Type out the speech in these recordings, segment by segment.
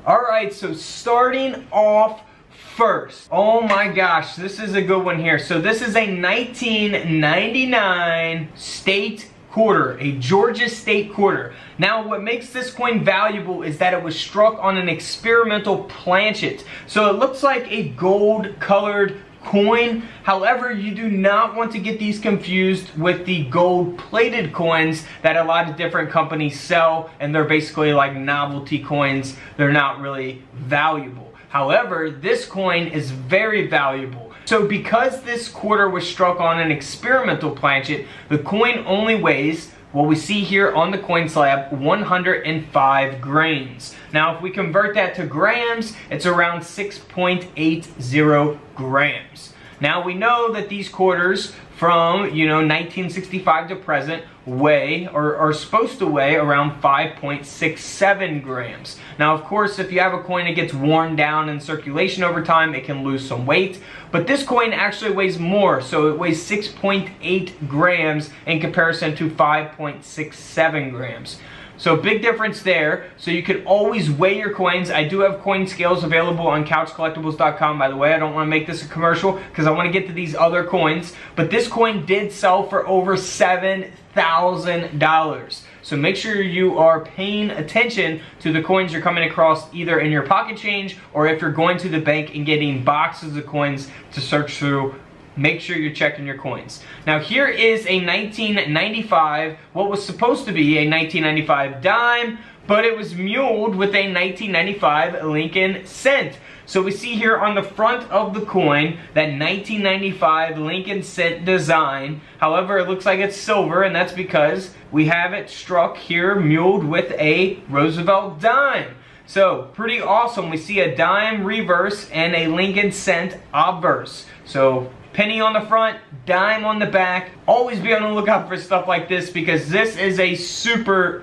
Alright, so starting off first. Oh my gosh, this is a good one here. So this is a 1999 state quarter, a Georgia state quarter. Now what makes this coin valuable is that it was struck on an experimental planchet. So it looks like a gold colored coin. However, you do not want to get these confused with the gold plated coins that a lot of different companies sell, and they're basically like novelty coins. They're not really valuable. However, this coin is very valuable. So because this quarter was struck on an experimental planchet, the coin only weighs, what we see here on the coin slab, 105 grains. Now if we convert that to grams, it's around 6.80 grams. Now we know that these quarters from 1965 to present weigh, or are supposed to weigh, around 5.67 grams. Now of course, if you have a coin that gets worn down in circulation over time, it can lose some weight, but this coin actually weighs more, so it weighs 6.8 grams in comparison to 5.67 grams. So big difference there. So you can always weigh your coins. I do have coin scales available on couchcollectibles.com. By the way, I don't want to make this a commercial because I want to get to these other coins. But this coin did sell for over $7,000. So make sure you are paying attention to the coins you're coming across, either in your pocket change or if you're going to the bank and getting boxes of coins to search through. Make sure you're checking your coins. Now here is a 1995, what was supposed to be a 1995 dime, but it was muled with a 1995 Lincoln cent. So we see here on the front of the coin that 1995 Lincoln cent design. However, it looks like it's silver, and that's because we have it struck here, muled with a Roosevelt dime. So pretty awesome. We see a dime reverse and a Lincoln cent obverse. So penny on the front, dime on the back. Always be on the lookout for stuff like this because this is a super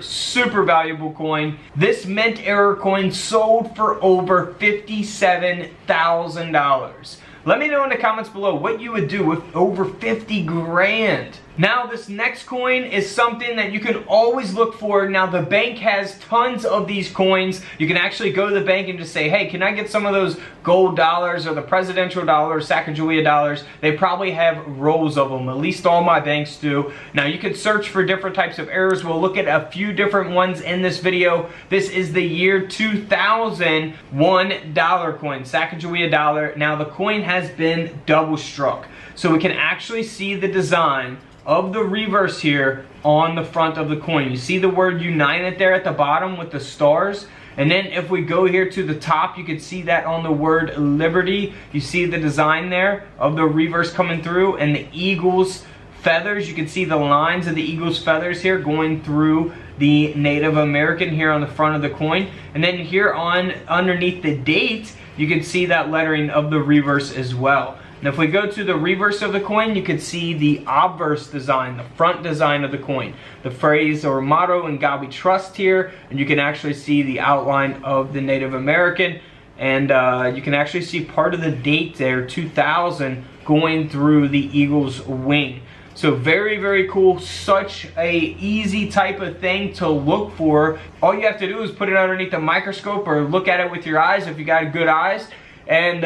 valuable coin. This mint era coin sold for over $57,000. Let me know in the comments below what you would do with over 50 grand. Now this next coin is something that you can always look for. Now the bank has tons of these coins. You can actually go to the bank and just say, hey, can I get some of those gold dollars or the presidential dollar or Sacagawea dollars? They probably have rolls of them. At least all my banks do. Now you can search for different types of errors. We'll look at a few different ones in this video. This is the year 2000 $1 coin, Sacagawea dollar. Now the coin has been double struck. So we can actually see the design of the reverse here on the front of the coin. You see the word United there at the bottom with the stars? And then if we go here to the top, you can see that on the word Liberty. You see the design there of the reverse coming through, and the eagle's feathers. You can see the lines of the eagle's feathers here going through the Native American here on the front of the coin. And then here on underneath the date, you can see that lettering of the reverse as well. Now if we go to the reverse of the coin, you can see the obverse design, the front design of the coin. The phrase or motto, "In God We Trust" here, and you can actually see the outline of the Native American, and you can actually see part of the date there, 2000, going through the eagle's wing. So very cool. Such a easy type of thing to look for. All you have to do is put it underneath a microscope or look at it with your eyes if you got good eyes, and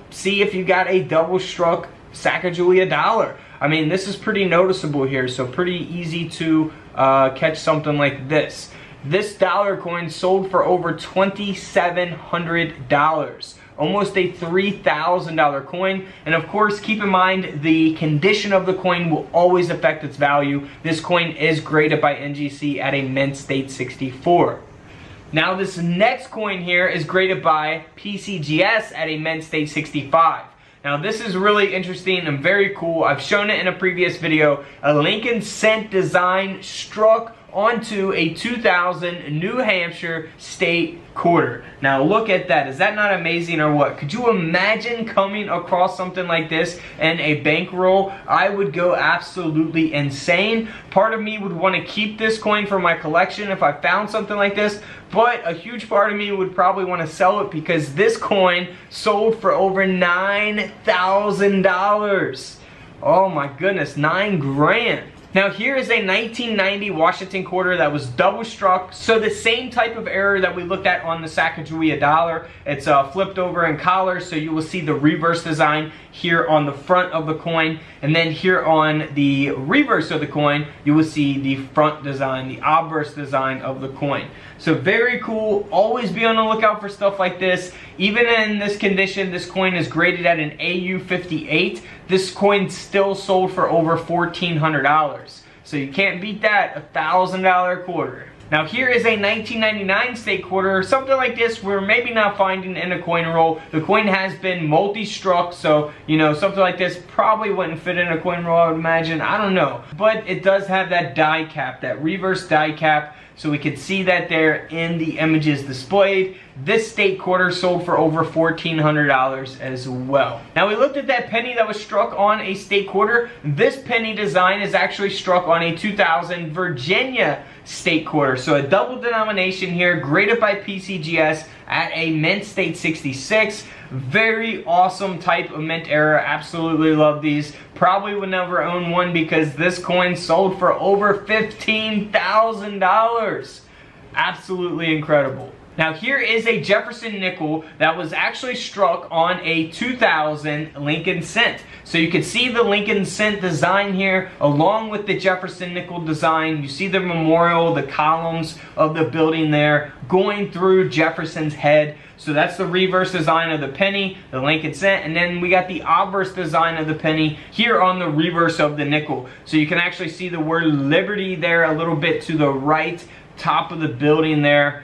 see if you got a double struck Sacagawea dollar. I mean, this is pretty noticeable here, so pretty easy to catch something like this. This dollar coin sold for over $2,700. Almost a $3,000 coin. And of course, keep in mind the condition of the coin will always affect its value. This coin is graded by NGC at a mint state 64. Now this next coin here is graded by PCGS at a mint state 65. Now this is really interesting and very cool. I've shown it in a previous video. A Lincoln cent design struck onto a 2000 New Hampshire state quarter. Now look at that. Is that not amazing or what? Could you imagine coming across something like this in a bankroll? I would go absolutely insane. Part of me would want to keep this coin for my collection if I found something like this, but a huge part of me would probably want to sell it because this coin sold for over $9,000. Oh my goodness, 9 grand. Now here is a 1990 Washington quarter that was double struck. So the same type of error that we looked at on the Sacagawea Dollar. It's flipped over in collar, so you will see the reverse design here on the front of the coin. And then here on the reverse of the coin, you will see the front design, the obverse design of the coin. So very cool. Always be on the lookout for stuff like this. Even in this condition, this coin is graded at an AU 58. This coin still sold for over $1,400. So you can't beat that, $1,000 quarter. Now here is a 1999 state quarter, something like this we're maybe not finding in a coin roll. The coin has been multi-struck, so you know, something like this probably wouldn't fit in a coin roll, I would imagine. I don't know. But it does have that die cap, that reverse die cap, so we can see that there in the images displayed. This state quarter sold for over $1,400 as well. Now we looked at that penny that was struck on a state quarter. This penny design is actually struck on a 2000 Virginia state quarter. So a double denomination here, graded by PCGS at a mint state 66. Very awesome type of mint era. Absolutely love these. Probably would never own one because this coin sold for over $15,000. Absolutely incredible. Now here is a Jefferson Nickel that was actually struck on a 2000 Lincoln Cent. So you can see the Lincoln Cent design here along with the Jefferson Nickel design. You see the memorial, the columns of the building there going through Jefferson's head. So that's the reverse design of the penny, the Lincoln Cent, and then we got the obverse design of the penny here on the reverse of the nickel. So you can actually see the word Liberty there a little bit to the right, top of the building there.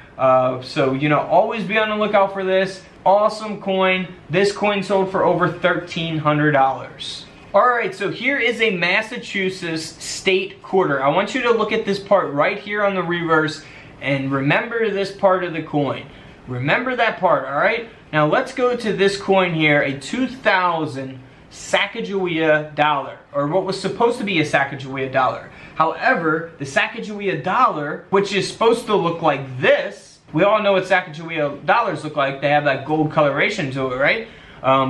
So, you know, always be on the lookout for this. Awesome coin. This coin sold for over $1,300. Alright, so here is a Massachusetts state quarter. I want you to look at this part right here on the reverse and remember this part of the coin. Remember that part, alright? Now let's go to this coin here, a 2000 Sacagawea Dollar, or what was supposed to be a Sacagawea Dollar. However, the Sacagawea Dollar, which is supposed to look like this, we all know what Sacagawea Dollars look like. They have that gold coloration to it, right?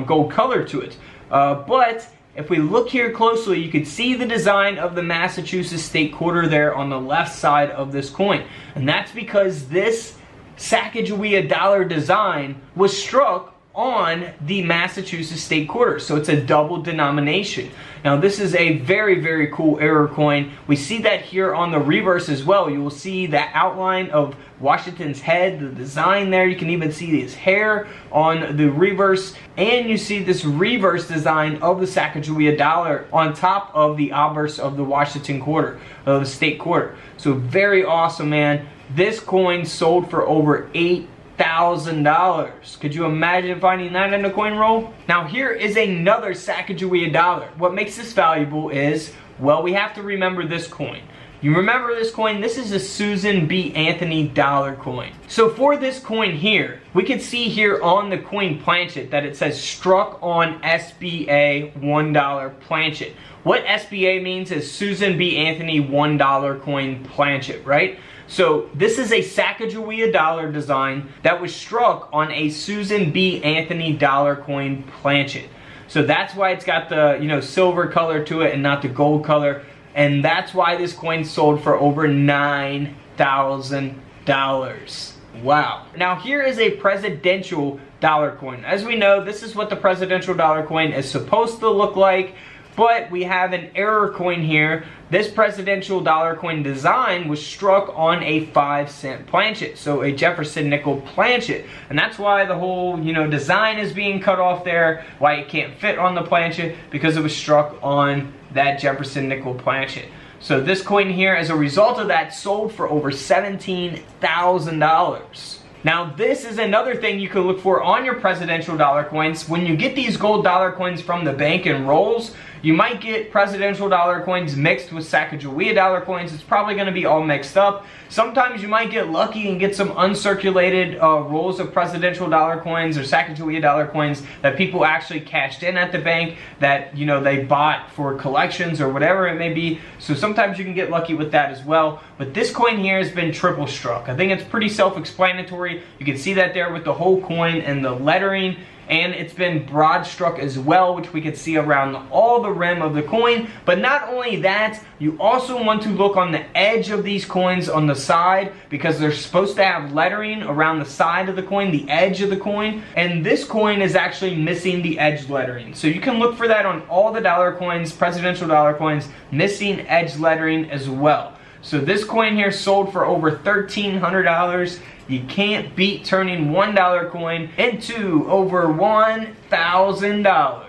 Gold color to it. But if we look here closely, you can see the design of the Massachusetts state quarter there on the left side of this coin. And that's because this Sacagawea Dollar design was struck on the Massachusetts state quarter, so it's a double denomination. Now this is a very, very cool error coin. We see that here on the reverse as well. You will see the outline of Washington's head, the design there. You can even see his hair on the reverse, and you see this reverse design of the Sacagawea Dollar on top of the obverse of the Washington quarter, of the state quarter. So very awesome, man. This coin sold for over $8,000. Could you imagine finding that in a coin roll? Now here is another Sacagawea Dollar. What makes this valuable is, well, we have to remember this coin. You remember this coin? This is a Susan B. Anthony dollar coin. So for this coin here, we can see here on the coin planchet that it says struck on SBA $1 planchet. What SBA means is Susan B. Anthony $1 coin planchet, right? So this is a Sacagawea Dollar design that was struck on a Susan B. Anthony dollar coin planchet. So that's why it's got the, you know, silver color to it and not the gold color. And that's why this coin sold for over $9,000. Wow. Now here is a presidential dollar coin. As we know, this is what the presidential dollar coin is supposed to look like. But we have an error coin here. This presidential dollar coin design was struck on a 5-cent planchet, so a Jefferson Nickel planchet. And that's why the whole, you know, design is being cut off there, why it can't fit on the planchet, because it was struck on that Jefferson Nickel planchet. So this coin here, as a result of that, sold for over $17,000. Now this is another thing you can look for on your presidential dollar coins. When you get these gold dollar coins from the bank in rolls, you might get presidential dollar coins mixed with Sacagawea dollar coins. It's probably going to be all mixed up. Sometimes you might get lucky and get some uncirculated rolls of presidential dollar coins or Sacagawea dollar coins that people actually cashed in at the bank that, you know, they bought for collections or whatever it may be. So sometimes you can get lucky with that as well. But this coin here has been triple struck. I think it's pretty self-explanatory. story. You can see that there with the whole coin and the lettering. And it's been broad struck as well, which we can see around all the rim of the coin. But not only that, you also want to look on the edge of these coins on the side, because they're supposed to have lettering around the side of the coin, the edge of the coin. And this coin is actually missing the edge lettering. So you can look for that on all the dollar coins, presidential dollar coins, missing edge lettering as well. So this coin here sold for over $1,300. You can't beat turning $1 coin into over $1,000.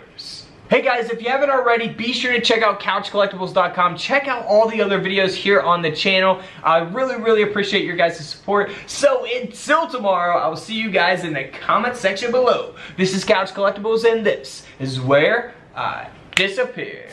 Hey guys, if you haven't already, be sure to check out couchcollectibles.com. Check out all the other videos here on the channel. I really appreciate your guys' support. So until tomorrow, I will see you guys in the comment section below. This is Couch Collectibles, and this is where I disappear.